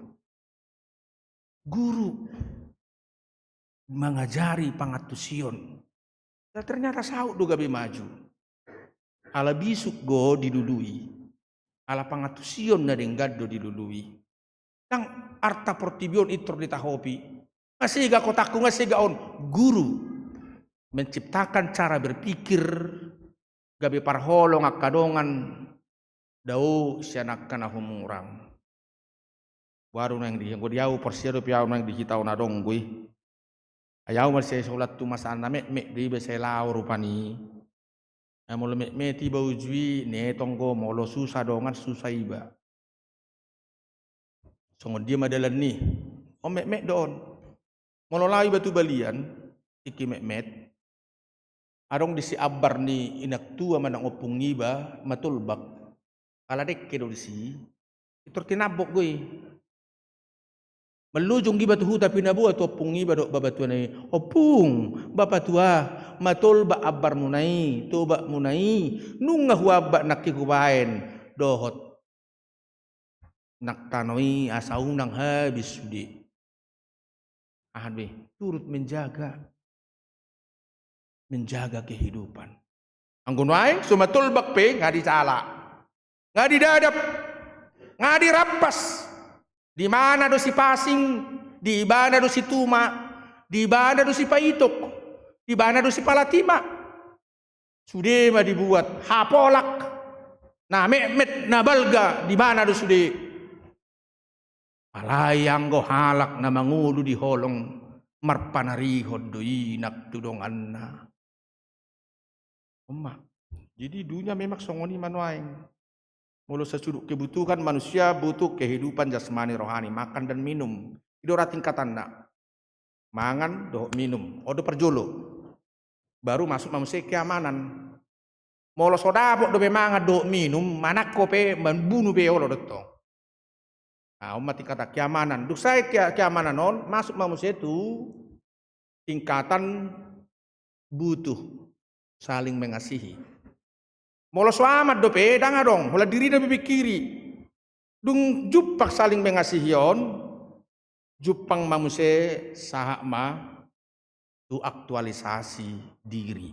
Guru mengajari pangatusion. Dan ternyata saud do gabi maju. Ala bisuk go didudui. Ala pangatusion na denggado didudui. Tang arta portibion itor ditahopi. Ngasiga kotaku ngasiga on. Guru menciptakan cara berpikir gabi parholong akadongan dau sianak kana humurang. Baru nang di ngo diau persiado piau nang dihitau na dong gue. Ayaw masih solat tu masana me di beselau rupani. Molo me tiba ujui ne tonggo molo susah dongan susah iba. Songo dia madalan ni. O me doon. Molo lai batu balian iki me. Arong disi abar ni inak tua manang opung iba matulbak. Kaladek kedo disi. Itor tinabok gue. Melujung giba tu huta pinabu atau opung iba do babatua nai. Opung babatua matol ba abar munai toba munai nunga huaba nakikubain dohot nak tanoi asaunang habis sudi. Ahan be turut menjaga kehidupan. Anggun wae sumatul bakpe ngadi cala. Ngadi dadap. Ngadi rampas. Di mana do si pasing, di mana do si tuma, di mana do si paitok, di mana do si palatima. Sudah mah dibuat hapolak. Nah met na balga di mana do sudah. Alayang go halak na mangulu di holong marpanarihod do inak tudong anna. Oma. Jadi dunia memang songoni manuaing. Mulu sesuduk kebutuhan manusia butuh kehidupan jasmani rohani, makan dan minum. Itu tingkatan nak. Mangan, doh minum. Odo perjolo. Baru masuk manusia keamanan. Molo sodapok do mangan doh minum, manak kope membunuh beolo dotong. Nah, umat kata keamanan. Duk saya keamanan non masuk manusia itu tingkatan butuh saling mengasihi. Molo selamat do pedang dong, mula diri dan kiri. Dung jupak saling mengasihi on, jupang manusia sahama tu aktualisasi diri.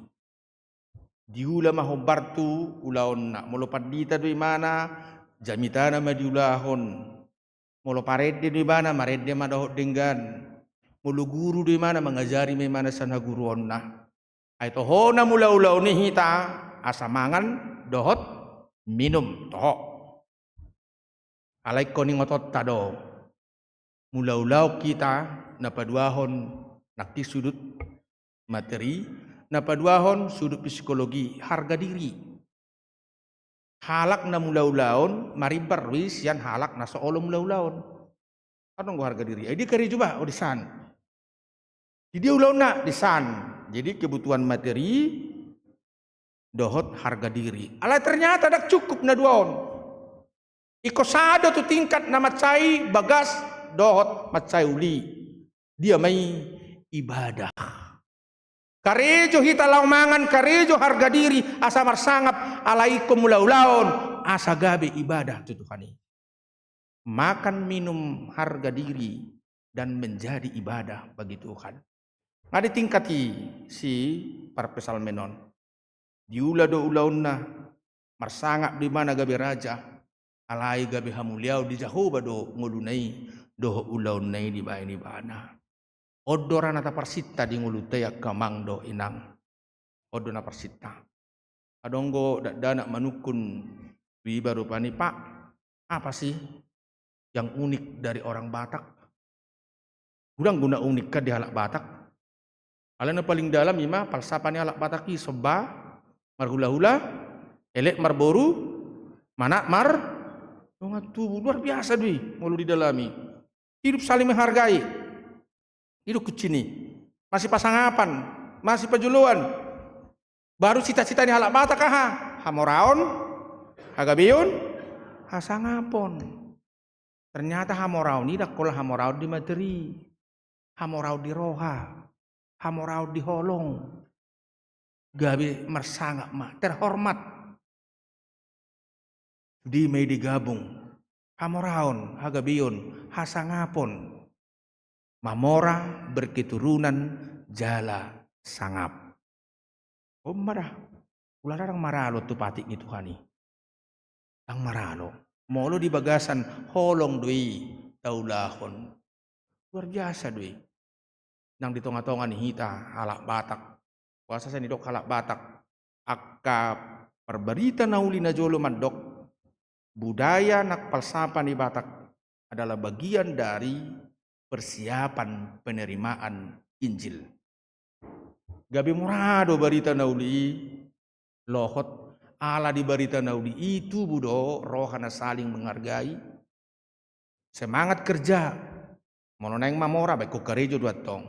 Diula mahobar tu ulaon nak molo padita do mana jamitana madiulahon. Molo parede do mana marede madahot denggan. Molo guru do mana mengajari me mana sana guru onna. Aito hona mula ulaon ni hita asamangan dohot minum toh. Alai koni ngotot tado. Mulau-ulau kita napaduahon nakti sudut materi, napaduahon sudut psikologi harga diri. Halak na mulau-ulaon maribar wis yan halak na soolo mulau-ulaon. Anong harga diri? Di kari juga o disan. Di dia ulaon na disan. Jadi kebutuhan materi dohot harga diri. Ala ternyata dak cukup na duaon. Iko sado tu tingkat na macai bagas dohot macai uli. Dia may ibadah. Karejo hita laumangan, karejo harga diri asa marsangap alaikum mulaulaon asa gabe ibadah tu Tuhan. makan minum harga diri dan menjadi ibadah bagi Tuhan. Ngadi tingkati si parpesal menon. Diula do ulaunna marsangap di mana gabe raja. Alai gabe hamuliau di jahoba do ngulunai do ulaunai di bana. Odorana ta persita di ngulutaya kamang do inang. Odona persita. Adonggo dana manukun wiba rupani, Pak, apa sih yang unik dari orang Batak? Guna unik kan di halak Batak? Alana paling dalam ima falsafahnya halak Batak ki seba marhula-hula elek marboru mana mar tuh luar biasa dui mulu di dalami. Hidup saling menghargai. Hidup kecini. Masih pasangapan, masih pejuluan. Baru cita-cita ni halak Batak ha. Hamoraon, hagabiun, hasangapon. Ternyata hamorau ni dak kola hamorau di materi, hamorau di roha, hamorau di holong. Gabi mersangap mah terhormat. Di mei digabung. Hamoraon, hagabiun, hasangapon. Mamora berketurunan jala sangap. Marah. Ulah darang maralo tu patik ni Tuhani. Ang maralo. Molo di bagasan holong dui taulahon. Luar biasa dui. Nang di tonga-tonga ni hita halak Batak. Kuasa sa nidok halak Batak. Akka perberita nauli na jolo mandok. Budaya nak palsapa ni Batak adalah bagian dari persiapan penerimaan Injil. Gabi murado barita nauli lohot ala di barita naudi itu budo rohana saling menghargai, semangat kerja, mononeng mamora baik ko karejo dua tong,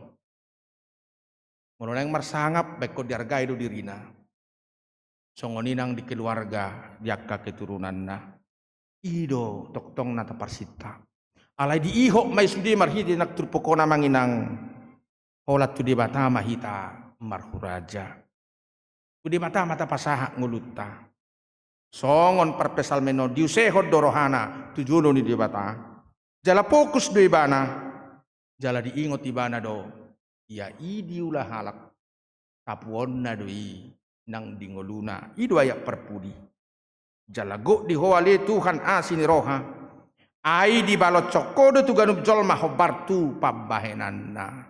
mononeng marsangap baik ko dihargai do dirina, songoninang di keluarga diakka keturunan na, ido toktong nata parsita, alai di ihok mai sudi marhidi nak turpokona manginang, holat tu di bata mahita marhuraja. Udi mata pasaha ngulutta. Songon parpesal meno diusehod dorohana tujuno ni di bata. Jala fokus do ibana. Jala diingot ibana do. Ya idi ulah halak. Tapuon na do nang dingoluna. Idu ayak perpudi. Jala go di hoale Tuhan asini roha. Ai di balot cokodo tu ganup jolma hobartu pabahenanna.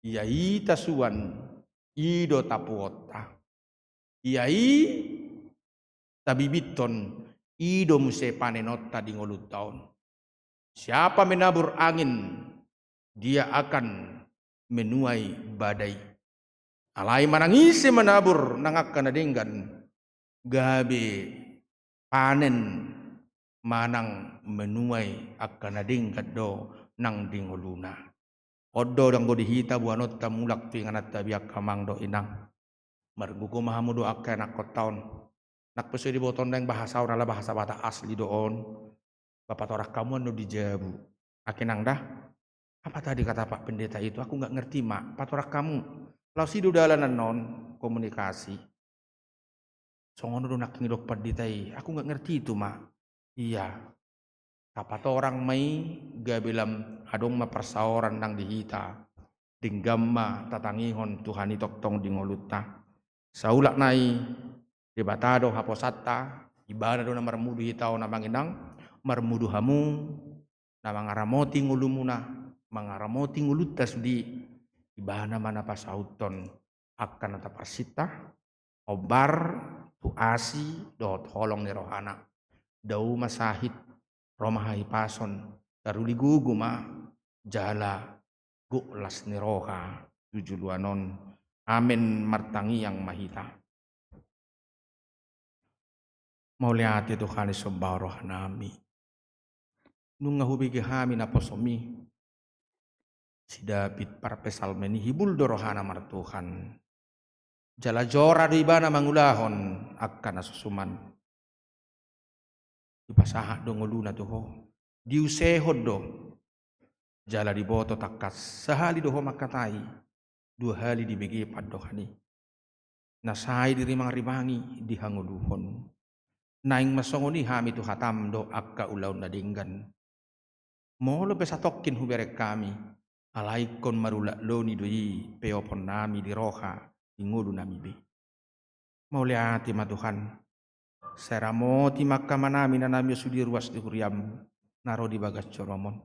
Ya ita suan. Ido tapuota. Iai tabibiton ido muse panenota di ngolut tahun. Siapa menabur angin, dia akan menuai badai. Alai manangisi menabur nangakkan adenggan. Gabe panen manang menuai akan adenggan do nang dingoluna. Odo dang go dihita buanot tamulak tu inganat tabiak kamang do inang. Marguko mahamudo akka nak kotaon. Nak pesu di boton dang bahasa orang lah bahasa Batak asli doon. Bapak torak kamu anu dijabu. Akinang dah. Apa tadi kata Pak Pendeta itu? Aku nggak ngerti mak. Patorak kamu. Lau sidu dalanan non komunikasi. Songono do nak ngidok pendetai. Aku nggak ngerti itu mak. Iya. Kapat orang mai gabilam adong ma persaoran nang dihita dinggamma tatangihon Tuhan itoktong dingoluta saulak nai debatado haposata ibadah do na marmudu hitao na manginang marmudu hamu na mangaramoti ngulumuna mangaramoti ngulutas di ibana mana pasauton akan nata persita obar tu asi dot holong ni rohana dau masahit Romahai pason daruli gugu ma jala guklas ni roha tujuluanon amin martangi yang mahita mauliati Tuhan subhanahu nami nung ngahubigi hami na posomi si David parpesal meni hibul dorohana martuhan jala jora di bana mangulahon akan asusuman dipasaha do ngoluna to ho diusehod do jala di boto takas sehali do ho makatai dua hali dibegi padohani nasai dirimang-rimangi dihanguluhon naing masongoni hami tu hatam do akka ulaun na dinggan. Molo besatokin huberek kami, alaikon marula loni doi peopon nami di roha, di ngulu nami be. Mauliati ma Tuhan, seramoti makamanami na nami sudi ruas di huriam, naro di bagas coromon.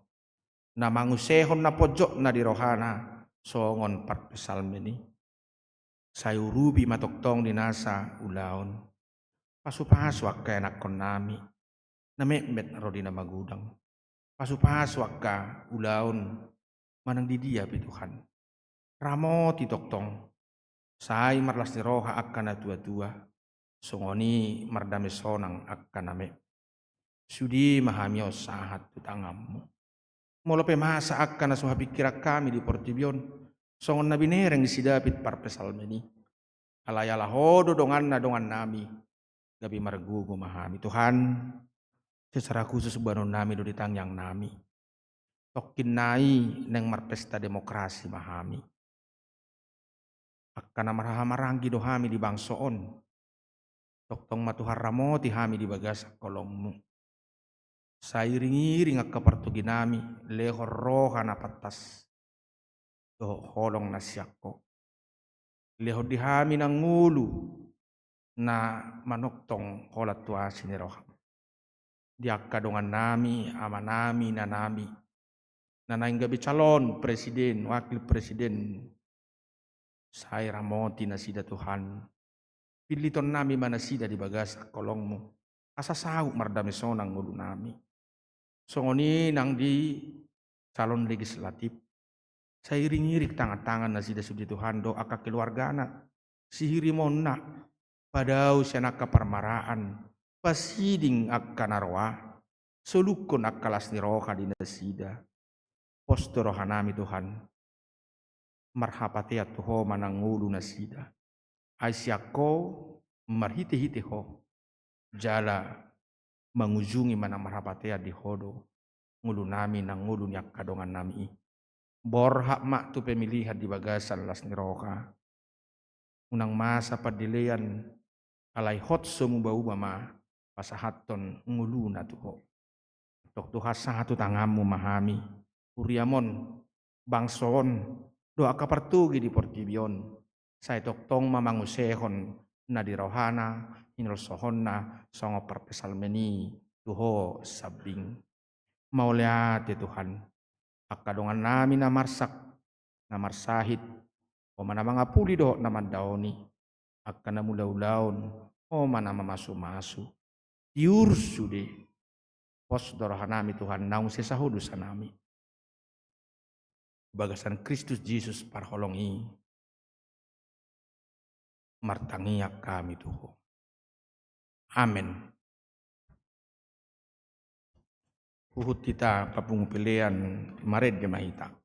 Namangusehon na pojok na di rohana, songon parpesal meni. Sayurubi matoktong dinasa ulaon. Pasupaswak ka enak kon nami, namemet na rodi na magudang. Pasupaswak ka ulaon, manang didia Tuhan. Ramo titoktong, say marlas ni roha akka na tua-tua, songoni mardame sonang akka name. Sudi mahamyo sahat tutangammu. Molo pe masa akka na suha pikirak kami di Portibion, songon na binereng isidapit parpesal meni. Alayala hodo dongan nami, gabi margugo mahami. Tuhan, secara khusus banon nami do ditangyang nami. Tokin nai neng marpesta demokrasi mahami. Akka na marhamaranggi do hami di bangsoon. Toktong matuhar ramoti hami di bagas kolongmu. Sairing-iring akka partugi nami, lehor roha na patas. Do holong na siyako. Lehor di hami ng ngulu na manoktong holat tuasi ni roha. Di akka dongan nami, ama nami, na nami. Na naing gabi calon presiden, wakil presiden. Saya ramoti na sida Tuhan. Piliton nami mana sida di bagas kolongmu. Asasau mardame sonang ngulu nami. Songoni nang di calon legislatif. Saya iring-irik tangan-tangan na sida sudi Tuhan do aka keluargana. Sihirimon na. Padau siya nakaparmaraan. Pasiding akka narwa. Sulukon akkalas ni roha di nasida. Posto roha nami Tuhan. Marhapatea tuho manang ngulu nasida. Aisyako marhite-hite ho. Jala mengujungi manang marhapatea di hodo. Ngulu nami nang ngulu nyak kadongan nami. Borhak mak tu pemilihan di bagasan las ni roha. Unang masa padilean alay hot sumubau mama pasahaton ngulu na tuho. Tok tuha satu tangamu mahami. Uriamon bangson doa kapartugi di Portibion. Saya toktong mamangusehon na di rohana inrosohon na songo parpesal meni tuho sabing. Mauliati Tuhan. Akadongan nami na marsak na marsahit o mana mga puli do naman daoni. Akka na mulaulaon o mana mamasu-masu. Tiursu de. Pos dorohan nami Tuhan naung sesahudu sa nami. Bagasan Kristus Jesus parholongi. Martangiak kami tuho. Amen. Uhut kita kapung pilihan mared gemahita.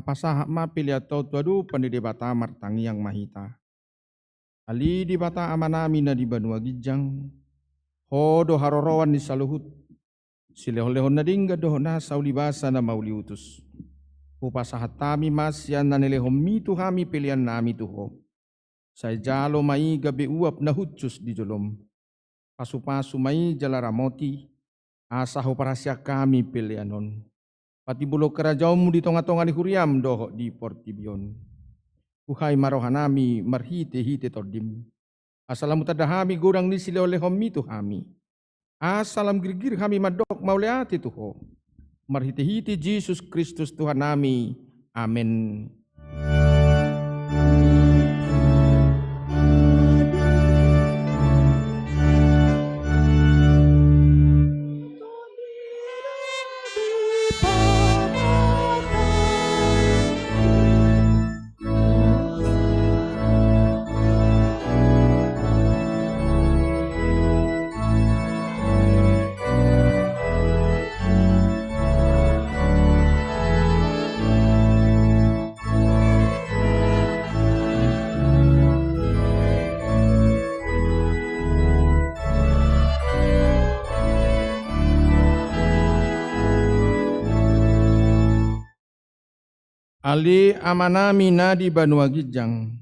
pasah ma piliato tuadu pandide bata martangi yang mahita. Ali di bata amanami na di Banua Gijang, hodo harorowan di saluhut, silehon-lehon na dingga doh na saulibasa na mauliutus. Upasahat tami masyan na nilehom mitu hami pilihan nami tuho. Say jalo mai gabi uap na hutsus di jolom. Pasu-pasu mai jalaramoti, asaho parasya kami pilihanon. Pati bulog kerajaanmu di tonga-tonga ni huriam doho di portibion. Uhai marohanami marhite-hite tordim. Asalam tadahami gorang ni silolehom mitu hami. Asalam girgir hami madok mauleati tuho. Marhite-hite Yesus Kristus Tuhan nami. Amin. Ali amanami na di Banua Gijang,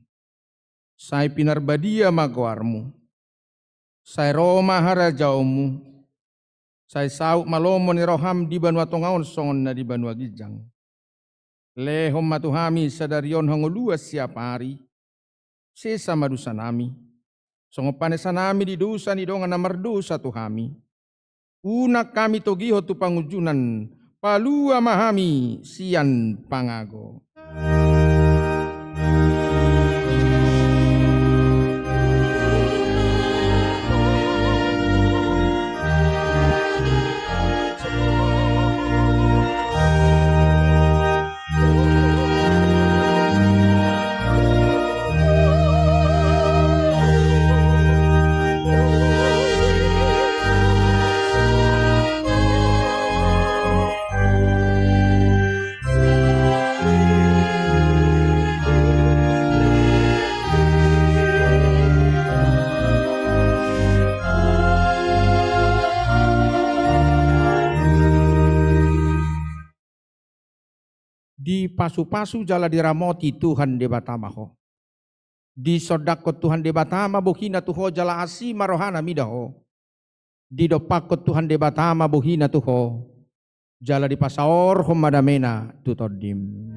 say pinarbadia magwarmu, say Roma harajaumu, say sauk malomo ni roham di Banua Tongaon songon na di Banua Gijang. Lehom matuhami sadarion hanguluas siap hari, sesa madusa nami, songopanesa nami di dusa ni dongan na mardusa tuhami. Unak kami togiho tu pangujunan, palua mahami sian pangago. Di pasu-pasu jala diramoti Tuhan de batamaho. Di sodako Tuhan de batama bohina tuho jala asi marohana midaho. Di dopako Tuhan de batama bohina tuho jala di pasaor homadamena tutodim.